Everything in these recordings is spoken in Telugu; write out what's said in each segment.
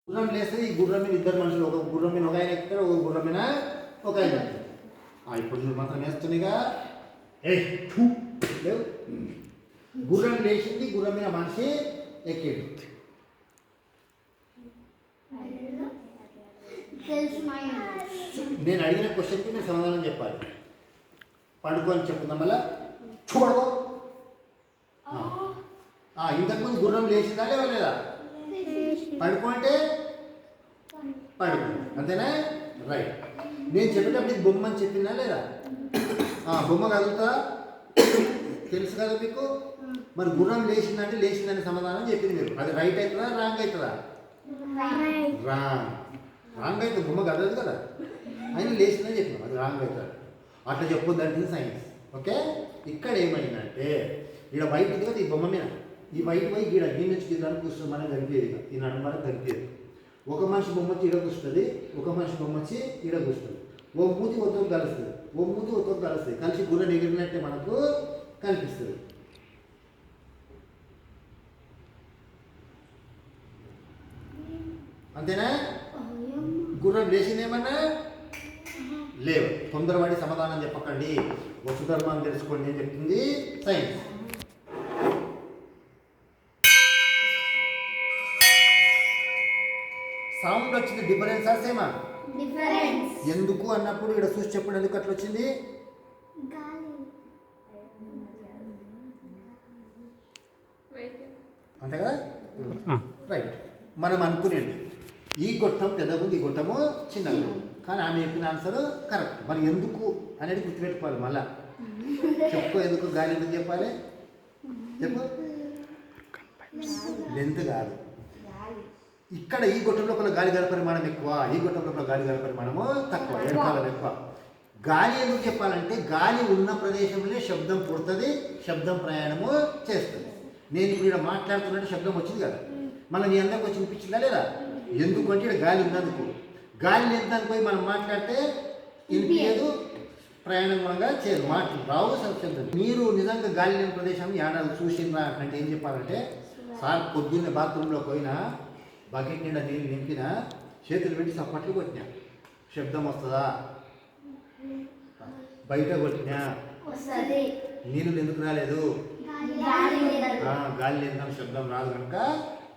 గుర్రం లేస్తే ఈ గుర్రం మీద ఇద్దరు మనుషులు, ఒక గుర్రం మీద ఒక ఆయన ఎక్కుతారు, ఒక గుర్రం మీద ఒక ఆయన ఎక్కుతారు. ఇప్పుడు నువ్వు మాత్రం వేస్తున్నాయిగా లేవు. గుర్రం లేచింది, గుర్రం మీద మనిషి ఎక్కేడు. నేను అడిగిన క్వశ్చన్కి మీరు సమాధానం చెప్పాలి. పండుకో అని చెప్పుకుందాం. మళ్ళా చూడకో. ఇంతకుముందు గుర్రం లేచిందా లేదా? పడుకో అంటే పడుకో, అంతేనా? రైట్. నేను చెప్పేటప్పుడు బొమ్మ అని చెప్పిందా లేదా? బొమ్మ కదులుతా తెలుసు కదా మీకు. మరి గుర్రం లేచిందంటే లేచిందని సమాధానం చెప్పింది మీరు. అది రైట్ అవుతుందా రాంగ్ అవుతుందా? రాంగ్ అవుతుంది. బొమ్మ కదలదు కదా, అయినా లేచిందని చెప్పినాం, అది రాంగ్ అవుతుంది. అట్లా చెప్పొద్దంటే సైన్స్. ఓకే. ఇక్కడ ఏమైందంటే ఇక్కడ వైట్ ఉంది కదా ఈ బొమ్మ మీద, ఈ వైట్ పోయి గీడ గీడ నుంచి గీడానికి కూర్చొని మనం కలిపేది, ఈ నడు మనకు కలిపేది. ఒక మనిషి బొమ్మ వచ్చి ఈడ కూర్చుంటుంది, ఒక మనిషి బొమ్మ వచ్చి ఈడ కూర్చుంటుంది. ఓ మూతి ఒత్తుకు కలుస్తుంది, ఓ మూతి ఒత్తుకు కలుస్తుంది, కలిసి గుర్రం ఎగిరినట్టే మనకు కనిపిస్తుంది. అంతేనా? గుర్రం లేచిందేమన్నా లేవు. తొందరపడి సమాధానం చెప్పకండి, వసుధర్మాన్ని తెలుసుకోండి అని చెప్తుంది సైన్స్. సౌండ్ వచ్చింది, డిఫరెన్సా సేమా? ఎందుకు అన్నప్పుడు ఇక్కడ చూసి చెప్పండి, ఎందుకు అట్లా వచ్చింది? అంతే కదా? రైట్. మనం అనుకునేది ఈ గొట్టం పెద్దగా ఉంది, ఈ గొట్టము చిన్నగా ఉంది, కానీ ఆమె చెప్పిన ఆన్సర్ కరెక్ట్. మరి ఎందుకు అనేది గుర్తుపెట్టుకోవాలి. మళ్ళా చెప్పుకో, ఎందుకు గాలి ఎందుకు చెప్పాలి చెప్పు. లెంత్ కాదు. ఇక్కడ ఈ గొట్టం లోపల గాలి గల పరిమాణం ఎక్కువ, ఈ గొట్టం లోపల గాలి గల పరిమాణము తక్కువ, ఎడకాలం ఎక్కువ. గాలి ఎందుకు చెప్పాలంటే గాలి ఉన్న ప్రదేశంలో శబ్దం పుడుతుంది, శబ్దం ప్రయాణము చేస్తుంది. నేను ఇప్పుడు ఇక్కడ మాట్లాడుతున్నట్టు శబ్దం వచ్చింది కదా, మళ్ళీ నీ అందరికి వచ్చి వినిపించిందా లేదా? ఎందుకంటే ఇక్కడ గాలి ఉన్నందుకు. గాలి లేదని పోయి మనం మాట్లాడితే వినిపించదు, ప్రయాణం కూడా చేయదు, మాటలు రావు, శబ్దం. మీరు నిజంగా గాలి లేని ప్రదేశం ఏడాది చూసిందా అంటే ఏం చెప్పాలంటే, సార్ పొద్దున్నే బాత్రూంలో పోయినా బకెట్ నిండా నీళ్ళు నింపినా చేతులు పెట్టి చప్పట్లు కొట్టినా శబ్దం వస్తుందా? బయట కొట్టినా నీళ్ళు ఎందుకు రాలేదు? గాలి లేని శబ్దం రాదు కనుక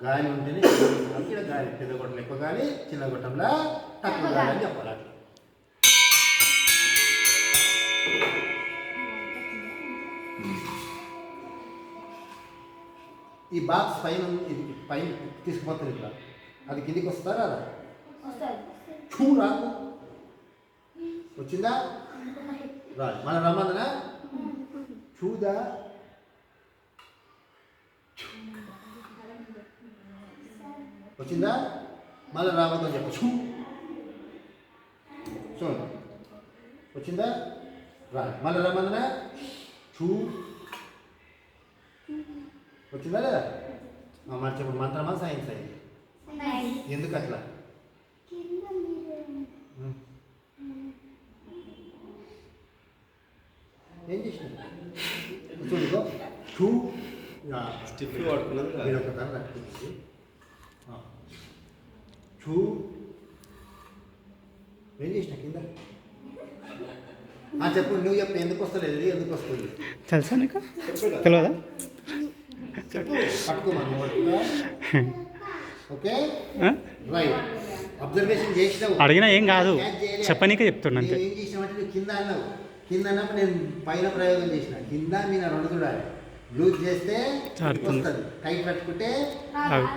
గాలి ఉంటేనే ఇక్కడ గాలి. పెద్ద గొట్టం ఎక్కువ గాలి, చిన్న గొట్టంలో తక్కువ గాలి అని చెప్పాలి. అట్లా ఈ బాక్స్ పైన ఇది పైన తీసుకుపోతుంది ఇట్లా, అది కిందికి వస్తారా? రాదు. వచ్చిందా? రాదు. మన రమ్మన్నా చూదా వచ్చిందా? మళ్ళీ రావద్దని చెప్పు. చూడండి వచ్చిందా? రాదు. మళ్ళీ రమ్మన్నా చూ వచ్చిందా లేదా? మరి చెప్పు, మంత్రమా సైన్స్ అయింది? ఎందుకు అట్లా? ఏం చేసిన చూడుకో చూ చూ ఏం చేసిన కింద చెప్పు. నువ్వు చెప్పు, ఎందుకు వస్తలేదు? ఎందుకు వస్తుంది తెలుసా నీకు? తెలియదా? పట్టుకోమను. Okay right. అబ్జర్వేషన్ చేసినావు, అడిగినా ఏం కాదు, చెప్పనీకే చెప్తున్నా. ఏం చేసినావంటే నువ్వు కింద అన్నావు, కింద అన్నప్పుడు నేను పైన ప్రయోగం చేసిన. కింద మీద రెండు చూడాలి. లూజ్ చేస్తే వస్తుంది, టైట్ పట్టుకుంటే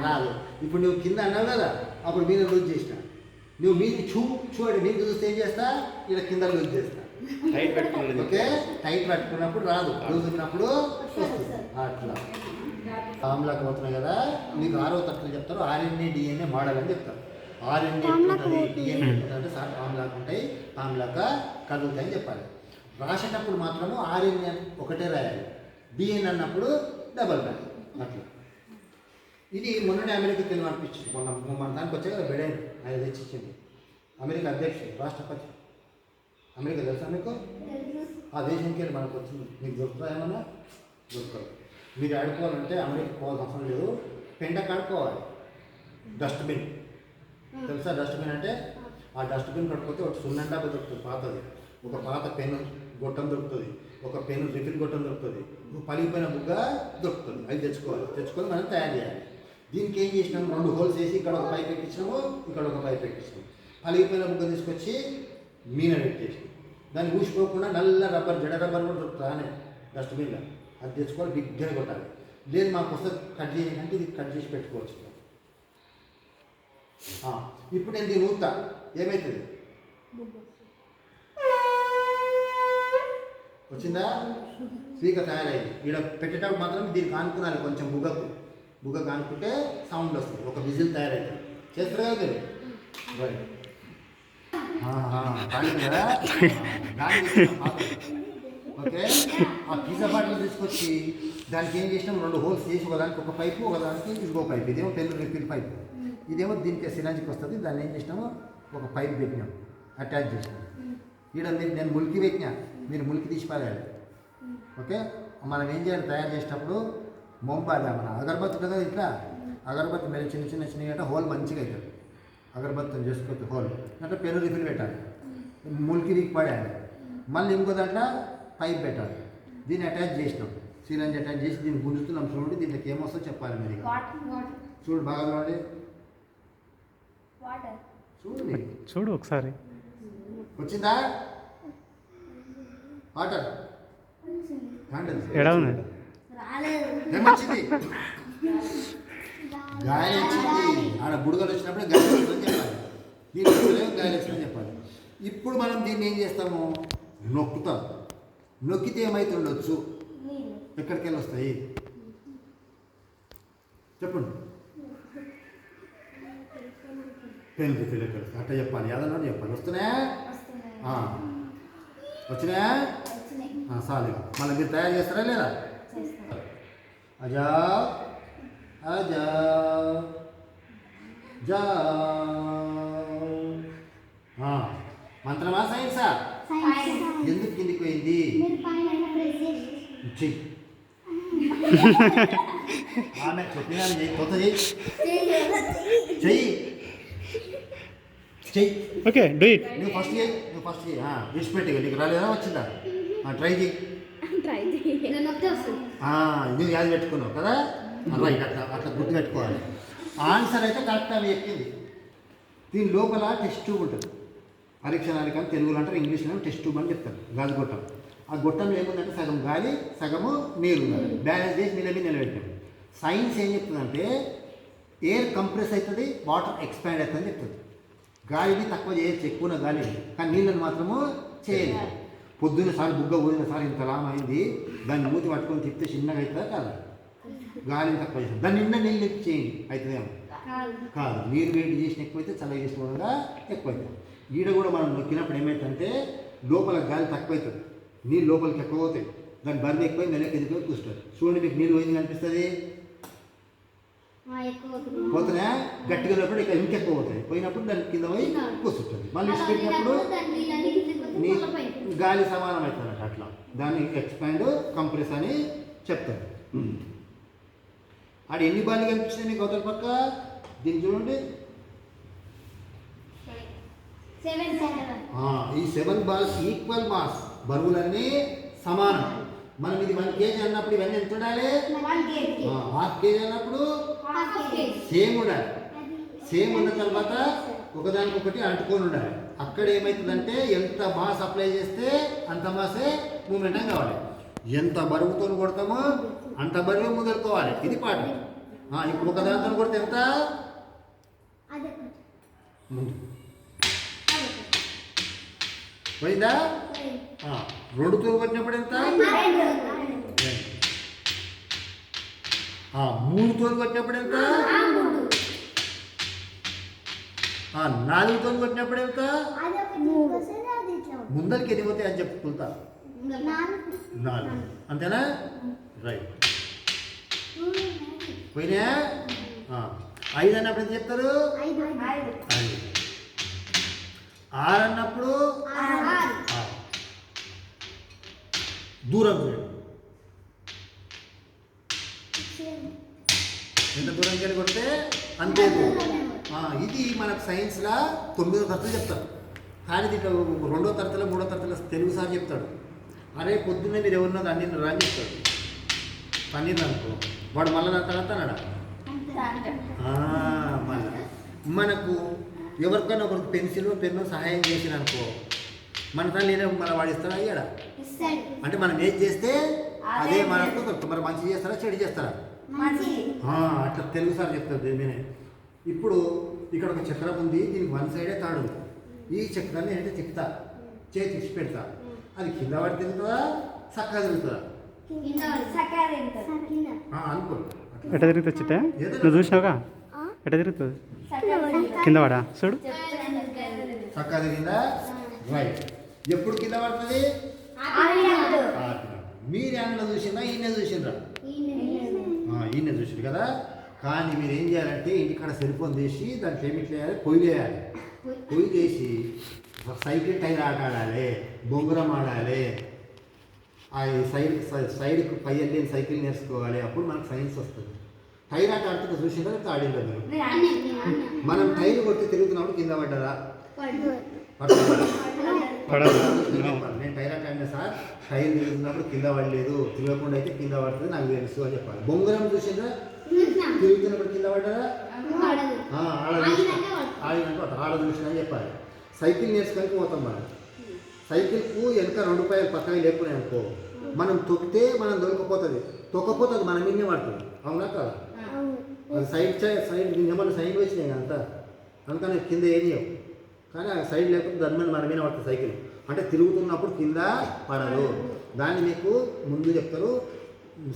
రాదు. ఇప్పుడు నువ్వు కింద అన్నావు కదా, అప్పుడు మీద లూజ్ చేసిన. నువ్వు మీది చూడండి, మీద చూస్తే ఏం చేస్తా? ఇక్కడ కింద లూజ్ చేస్తా. టైట్ పట్టుకున్నాడు. ఓకే, టైట్ పట్టుకున్నప్పుడు రాదు, లూజ్ ఉన్నప్పుడు వస్తుంది. అట్లా ఫార్ములాకి పోతున్నాయి కదా, మీకు 6వ తరగతిలో చెప్తారు ఆర్ఎన్ఏ డిఎన్ఏ మోడల్ అని చెప్తారు. ఆర్ఎన్ఏ ఉంటుంది, డిఎన్ఏ ఉంటుంది, ఫార్ములాకు ఉంటాయి, ఫార్ములాగా కదులుతాయని చెప్పాలి. రాసేటప్పుడు మాత్రము ఆర్ఎన్ఏ ఒకటే రాయాలి, డిఎన్ఏ అన్నప్పుడు డబల్ రాయాలి. అట్లా ఇది మొన్ననే అమెరికా తెలుగు అనిపించింది. మన దానికి వచ్చే కదా బెడైన్ ఆయన తెచ్చిచ్చింది. అమెరికా అధ్యక్షుడు, రాష్ట్రపతి. అమెరికా తెలుసా మీకు? ఆ దేశానికి వెళ్ళి మనకు వచ్చింది. మీకు దొరుకుతా ఏమన్నా? దొరకదు. మీరు ఆడుకోవాలంటే అమెరికా పోవాల్సిన అవసరం లేదు, పెంట కాడుకోవాలి, డస్ట్బిన్ తెలుసా డస్ట్బిన్ అంటే? ఆ డస్ట్బిన్ పట్టుకుంటే ఒక సున్నం డబ్బా దొరుకుతుంది పాతది, ఒక పాత పెన్ను గొట్టం దొరుకుతుంది, ఒక పెన్ను రిఫిల్ గొట్టం దొరుకుతుంది, ఒక పలిగిపోయిన బుగ్గ దొరుకుతుంది. అవి తెచ్చుకొని మనం తయారు చేయాలి. దీనికి ఏం చేసినాము, 2 హోల్స్ వేసి ఇక్కడ ఒక పైప్ ఎక్కించినాము, ఇక్కడ ఒక పైప్ ఎక్కించినాము. పలిగిపోయిన బుగ్గ తీసుకొచ్చి మీన పెట్టేసి దాన్ని ఊసిపోకుండా నల్ల రబ్బర్ జడ రబ్బర్ కూడా దొరుకుతుంది అనే డస్ట్బిన్లో. అది తెచ్చుకొని బిగ్గా కొట్టాలి. లేదు మాకు వస్తే కట్ చేయాలంటే ఇది కట్ చేసి పెట్టుకోవచ్చు. ఇప్పుడు నేను దీన్ని ఊతా ఏమవుతుంది? వచ్చిందా? స్పీకర్ తయారైంది. ఇక్కడ పెట్టేటప్పుడు మాత్రం దీనికి ఆనుకున్నాను, కొంచెం బుగ్గ కానుకుంటే సౌండ్ వస్తుంది, ఒక విజిల్ తయారైతుంది. చేస్తారు కదా మీరు? రైట్. కదా ఓకే. ఆ పిజ్జా బాటిల్ తీసుకొచ్చి దానికి ఏం చేసినాం, 2 హోల్స్ చేసి ఒకదానికి ఒక పైపు, ఒకదానికి ఇంకో పైపు. ఇదేమో పెన్ను రిఫిల్ పైపు, ఇదేమో దీనికి సిరంజికి వస్తుంది. దాన్ని ఏం చేసినాము, ఒక పైప్ పెట్టినాం, అటాచ్ చేసినాం. ఇక్కడ నేను ములికి పెట్టినా, మీరు ములికి తీసి పారేయాలి. ఓకే. మనం ఏం చేయాలి, తయారు చేసేటప్పుడు మొంపాలి. మన అగరబత్తి కదా, ఇట్లా అగరబత్తి మీద చిన్న చిన్న అంటే హోల్ మంచిగా అవుతుంది. అగరబత్తిని చేసుకోవచ్చు హోల్ అంటే పెన్ను రిఫిల్ పెట్టాలి, ములికి వీక్ పడేయాలి. మళ్ళీ ఇంకో దాంట్లో పైప్ పెట్టాలి. దీన్ని అటాచ్ చేసినాం, సిరంజ్ అటాచ్ చేసి దీన్ని గుంజుతున్నాం. చూడండి దీంట్లోకి ఏమొస్తుందో చెప్పాలి మీరు. చూడు బాగా చూడండి, చూడు ఒకసారి. వచ్చిందా వాటర్? ఎడా ఉంది? ఏమొచ్చింది? గాలి వచ్చింది. ఆడ బుడగలు వచ్చినప్పుడు గాలి వచ్చిందని చెప్పాలి, దీంట్లో గాలి వచ్చిందని చెప్పాలి. ఇప్పుడు మనం దీన్ని ఏం చేస్తాము, నొక్కుతాం. నొక్కితే ఏమైతే ఉండొచ్చు, ఎక్కడికి వెళ్ళి వస్తాయి చెప్పండి? పెన్ రిఫిల్ ఎక్కడ అట్లా చెప్పాలి, ఏదన్నా చెప్పాలి. వస్తున్నాయా? వచ్చినాయా? సాలిగా. మళ్ళీ మీరు తయారు చేస్తారా లేదా? అజా అజా జా. మంత్రమా సైన్సా? ఎందుకు కిందికి పోయింది? చెయ్యి. ఆమె చెప్పినా చెయ్యి, కొత్త చెయ్యి, చెయ్యి చెయ్యి. Okay, do it. నువ్వు ఫస్ట్ చెయ్యి. విడిచిపెట్టి నీకు రాలేదా? వచ్చిందా? ట్రై చెయ్యి. నువ్వు యాది పెట్టుకున్నావు కదా, రైట్. అట్లా గుర్తు పెట్టుకోవాలి. ఆన్సర్ అయితే కరెక్ట్ అని చెప్పింది. దీని లోపల టెస్ట్ ట్యూబ్ ఉంటుంది. పరీక్ష నాలికని తెలుగులో అంటారు, ఇంగ్లీష్లో టెస్ట్ ట్యూబ్ అని చెప్తారు. గాలి గొట్టం. ఆ గొట్టంలో ఏముందంటే సగం గాలి సగము నీరు ఉండాలి. బ్యాలెన్స్ చేసి నిలబెట్టాం. సైన్స్ ఏం చెప్తుందంటే ఎయిర్ కంప్రెస్ అవుతుంది, వాటర్ ఎక్స్పాండ్ అవుతుంది చెప్తుంది. గాలిని తక్కువ చేయొచ్చు, ఎక్కువ గాలి, కానీ నీళ్ళని మాత్రము చేయలేదు. పొద్దున్న సారి బుగ్గ ఊదిన సారి ఇంత లాభం అయింది, దాన్ని మూతి పట్టుకొని తిప్పితే చిన్నగా అవుతుందా కాదు? గాలిని తక్కువ చేస్తాం. దాన్ని నిన్న నీళ్ళు చేయండి, అవుతుందేమో కాదు. నీరు వేడి చేసిన ఎక్కువైతే చల్ల చేసిన వల్ల ఎక్కువైతుంది. ఈడ కూడా మనం నొక్కినప్పుడు ఏమవుతుందంటే లోపల గాలి తక్కువ అవుతుంది, నీళ్ళు లోపలికి ఎక్కువ పోతాయి. దాని బరువు ఎక్కువ నెలకి ఎదుగుతుంది కూర్చుంటుంది. చూడండి, మీకు నీళ్ళు పోయింది కనిపిస్తుంది, పోతున్నాయా? గట్టిగా ఉన్నప్పుడు ఇక్కడ ఇంకెక్కువ పోతాయి, పోయినప్పుడు దాని కింద పోయి కూర్చుంటుంది. మళ్ళీ ఇష్టపెట్టినప్పుడు గాలి సమానం అవుతుంది అట్లా. దాన్ని ఎక్స్పాండ్ కంప్రెస్ అని చెప్తారు. ఆడ ఎన్ని బాల్ కనిపిస్తాయి మీకు అవతల పక్క? దీన్ని చూడండి, ఈ 7 బాల్స్ ఈక్వల్ మాస్, బరువులన్నీ సమానం. మనం ఇది 1 kg అన్నప్పుడు ఇవన్నీ ఎంత ఉండాలి? 1/2 kg అన్నప్పుడు సేమ్ ఉండాలి. సేమ్ ఉన్న తర్వాత ఒకదానికొకటి అంటుకొని ఉండాలి. అక్కడ ఏమవుతుందంటే ఎంత మాస్ అప్లై చేస్తే అంత మాసే మూమెంటం కావాలి. ఎంత బరువుతో కొడతామో అంత బరువే ముదరుకోవాలి. ఇది పాట. ఇప్పుడు ఒక దాంతో కొడితే ఎంత? పోయిందా? 2తో కొట్టినప్పుడు ఎంత? 3తో కొట్టినప్పుడు ఎంత? 4తో కొట్టినప్పుడు ఎంత? ముందరికి ఎన్ని పోతాయి అని చెప్పుకుంటా. 4. అంతేనా? రైట్. పోయినా? 5 అన్నప్పుడు ఎంత చెప్తారు? 5. 6 అన్నప్పుడు దూరం చూడండి, ఎంత దూరంకి వెళ్ళి కొడితే అంతే దూరం. ఇది మనకు సైన్స్లో 9వ తరగతి చెప్తారు, కానీ దీంట్లో 2వ తరగతిలో 3వ తరగతిలో తెలుగు సార్ చెప్తాడు, అరే పొద్దున్నే మీరు ఎవరినో అన్ని రాని చెప్తాడు. పన్నీర్ అనుకో వాడు మళ్ళీ నా తడతాడా? మనకు ఎవరికైనా ఒకరికి పెన్సిల్ పెన్ను సహాయం చేసిన అనుకో మన తల్లి మన వాడు ఇస్తాడా అయ్యాడా? అంటే మనం ఏది చేస్తే అదే మనకు దొరుకుతుంది. మరి మంచి చేస్తారా చెడు చేస్తారా? అట్లా తెలుగు సార్ చెప్తారు దీని. ఇప్పుడు ఇక్కడ ఒక చక్రం ఉంది, దీనికి వన్ సైడే తాడు ఉంది. ఈ చక్రాన్ని ఏంటంటే తిప్పుతా, చేతి ఇచ్చి పెడతా, అది కింద పడి తిరుగుతుందా చక్కగా తిరుగుతుందా? అనుకో ఎట్ట తిరుగుతుంది చిట్టే? నువ్వు చూసినావుగా ఎట్ట తిరుగుతుంది? కింద పడా చూడు. చక్కగా తిరిగిందా? రైట్. ఎప్పుడు కింద పడుతుంది? మీరు ఏమన్నా చూసిందా ఈయన చూసిండ్రా? ఈయన చూసిండ్రు కదా. కానీ మీరు ఏం చేయాలంటే ఇంటికాడ సెల్ఫోన్ తీసి దాంట్లో ఏమి చేయాలి, పొయ్యి వేయాలి. పొయ్యి చేసి సైకిల్ టైర్ ఆట ఆడాలి, బొంగురం ఆడాలి, ఆ సైడ్కి పై వెళ్ళి సైకిల్ నేర్చుకోవాలి. అప్పుడు మనకు సైన్స్ వస్తుంది. టైర్ ఆట ఆడుతుంటే చూసిందా లేకపోతే ఆడిందా మీరు? మనం టైర్ కొట్టి తిరుగుతున్నప్పుడు కింద పడ్డదా? నేను టైర్ ఆట ఆడినా సార్, టైర్ తిరుగుతున్నప్పుడు కింద పడలేదు, తిరగకుండా అయితే కింద పడుతుంది నాకు తెలుసు అని చెప్పాలి. బొంగురం చూసిందా? తిరుగుతున్నప్పుడు కింద పడ్డదా? ఆడ చూసిన అని చెప్పాలి. సైకిల్ నేర్చుకొని పోతాం మనం. సైకిల్కు వెనక 2 రూపాయలు పక్కన లేకున్నాయి అనుకో, మనం తొక్కితే మనం దొరకపోతుంది, తొక్కపోతే అది మన మీదనే పడుతుంది. అవునా కదా? అది సైడ్ ఏమన్నా సైడ్ వచ్చినాయి అంతా, అందుకని కింద ఏనియవు. కానీ ఆ సైడ్ లేకపోతే దాని మీద మన మీద పడుతుంది సైకిల్. అంటే తిరుగుతున్నప్పుడు కింద పడదు. దాన్ని మీకు ముందు చెప్తారు,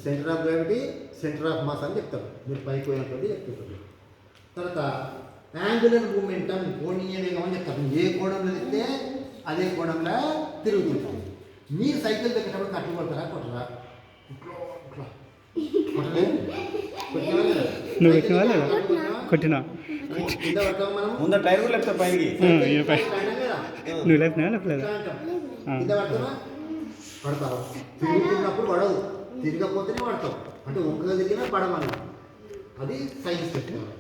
centre of gravity, centre of mass అని చెప్తారు. మీరు పైకి పోయినప్పుడు చెప్తుంటారు. తర్వాత యాంగులర్ మూమెంటం, కోణీయ వేగం అని చెప్తారు. ఏ కోణంలో తిరిగితే అదే కోణంలో తిరుగుతుంటాం. మీరు సైకిల్ తగ్గేటప్పుడు కట్లు కొడతారా కొట్టరా? నువ్వు పెట్టినా లేదా? కొట్టినా కింద పడతాం మనం. ముందర టైర్ కూడా లేకపోతే పైకి నువ్వు లేపినా లేపలేదా? కింద పడతావా? పడతావు. తిరుగుతున్నప్పుడు పడవు, తిరగకపోతేనే పడతావు. అంటే ఒక్కగా తిరిగినా పడమని. అది సైన్స్ చెప్తున్నారు.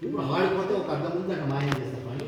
ఇప్పుడు ఆడిపోతే ఒక అర్థం ముందు అక్కడ మాయం చేస్తాం.